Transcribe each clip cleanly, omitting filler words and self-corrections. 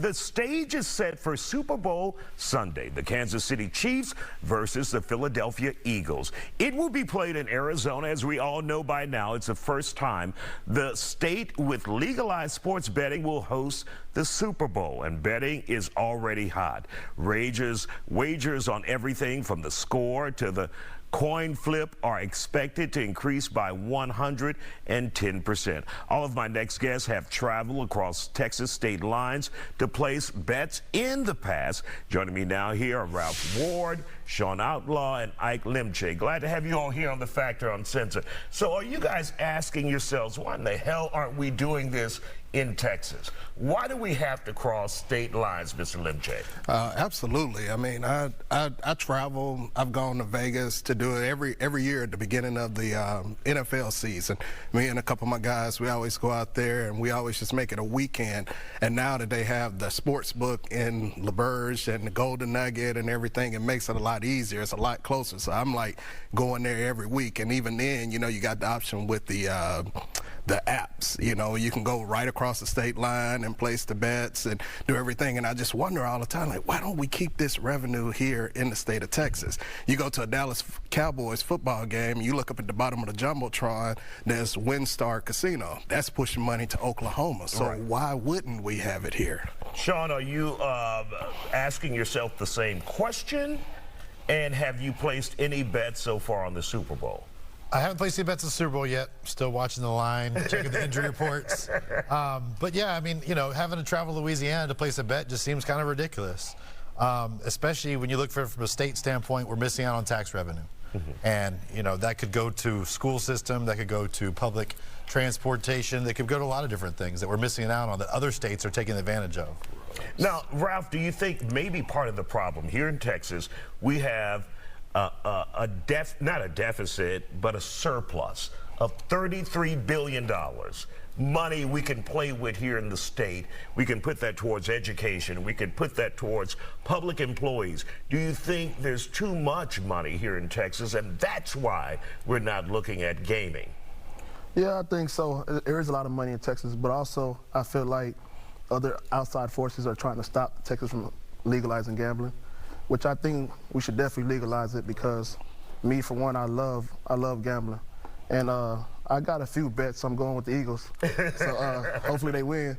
the stage is set for Super Bowl Sunday. The Kansas City Chiefs versus the Philadelphia Eagles. It will be played in Arizona. As we all know by now, it's the first time the state with legalized sports betting will host the Super Bowl, and betting is already hot. Wagers on everything from the score to the coin flip are expected to increase by 110%. All of my next guests have traveled across Texas state lines to place bets in the past. Joining me now here are Ralph Ward, Sean Outlaw, and Ike Limche. Glad to have you all here on the Factor Uncensored. So are you guys asking yourselves, why in the hell aren't we doing this in Texas? Why do we have to cross state lines, Mr. Limche? Absolutely. I mean, I travel. I've gone to Vegas to do it every year at the beginning of the NFL season. Me and a couple of my guys, we always go out there and we always just make it a weekend. And now that they have the sports book in LaBerge and the Golden Nugget and everything, it makes it a lot easier. It's a lot closer. So I'm like going there every week. And even then, you know, you got the option with the apps. You know, you can go right across the state line and place the bets and do everything. And I just wonder all the time, like, why don't we keep this revenue here in the state of Texas? You go to a Dallas Cowboys football game, you look up at the bottom of the Jumbotron, there's WinStar Casino. That's pushing money to Oklahoma. So why wouldn't we have it here? Sean, are you asking yourself the same question? And have you placed any bets so far on the Super Bowl? I haven't placed any bets in the Super Bowl yet. Still watching the line, checking the injury reports. But yeah, I mean, you know, having to travel to Louisiana to place a bet just seems kind of ridiculous. Especially when you look from a state standpoint, we're missing out on tax revenue. And, you know, that could go to school system, that could go to public transportation, that could go to a lot of different things that we're missing out on that other states are taking advantage of. Now, Ralph, do you think maybe part of the problem here in Texas, we have not a deficit, but a surplus of $33 billion. Money we can play with here in the state. We can put that towards education. We can put that towards public employees. Do you think there's too much money here in Texas, and that's why we're not looking at gaming? Yeah, I think so. There is a lot of money in Texas, but also I feel like other outside forces are trying to stop Texas from legalizing gambling, which I think we should definitely legalize it, because me, for one, I love gambling. And I got a few bets. I'm going with the Eagles. So hopefully they win.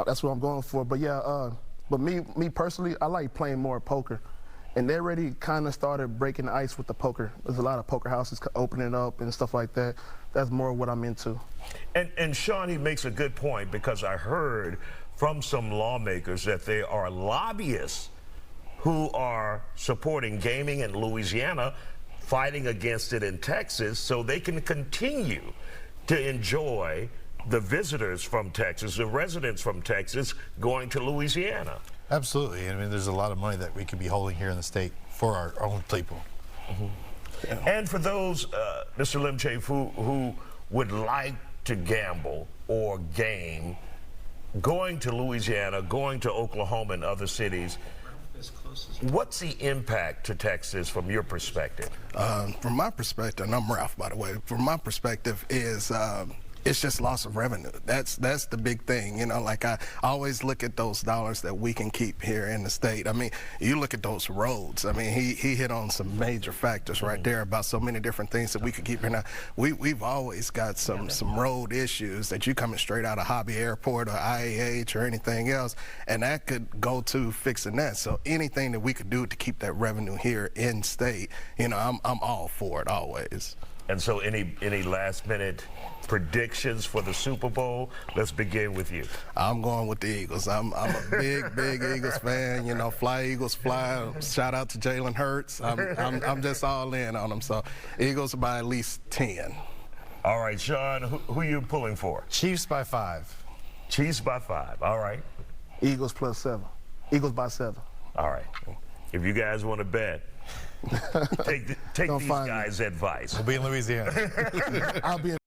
That's what I'm going for. But yeah, but me personally, I like playing more poker. And they already kind of started breaking the ice with the poker. There's a lot of poker houses opening up and stuff like that. That's more what I'm into. And Sean, he makes a good point, because I heard from some lawmakers that there are lobbyists who are supporting gaming in Louisiana, fighting against it in Texas, so they can continue to enjoy the visitors from Texas, the residents from Texas going to Louisiana. Absolutely. I mean, there's a lot of money that we could be holding here in the state for our own people. Yeah. And for those, Mr. Limche, who would like to gamble or game, going to Louisiana, going to Oklahoma and other cities, what's the impact to Texas from your perspective? From my perspective, and I'm Ralph, by the way, from my perspective is it's just loss of revenue. That's the big thing. You know, like I always look at those dollars that we can keep here in the state. I mean, you look at those roads. I mean, he hit on some major factors right there about so many different things that we could keep here. Now, we've always got some road issues that you coming straight out of Hobby Airport or IAH or anything else, and that could go to fixing that. So anything that we could do to keep that revenue here in state, you know, I'm all for it always. And so any last minute predictions for the Super Bowl? Let's begin with you. I'm going with the Eagles. I'm a big Eagles fan. You know, fly Eagles fly. Shout out to Jalen Hurts. I'm just all in on them. So Eagles by at least 10. All right, Sean, who you pulling for? Chiefs by 5. Chiefs by 5. All right. Eagles plus 7. Eagles by 7. All right. If you guys want to bet, take these guys' advice. We'll be in Louisiana. I'll be in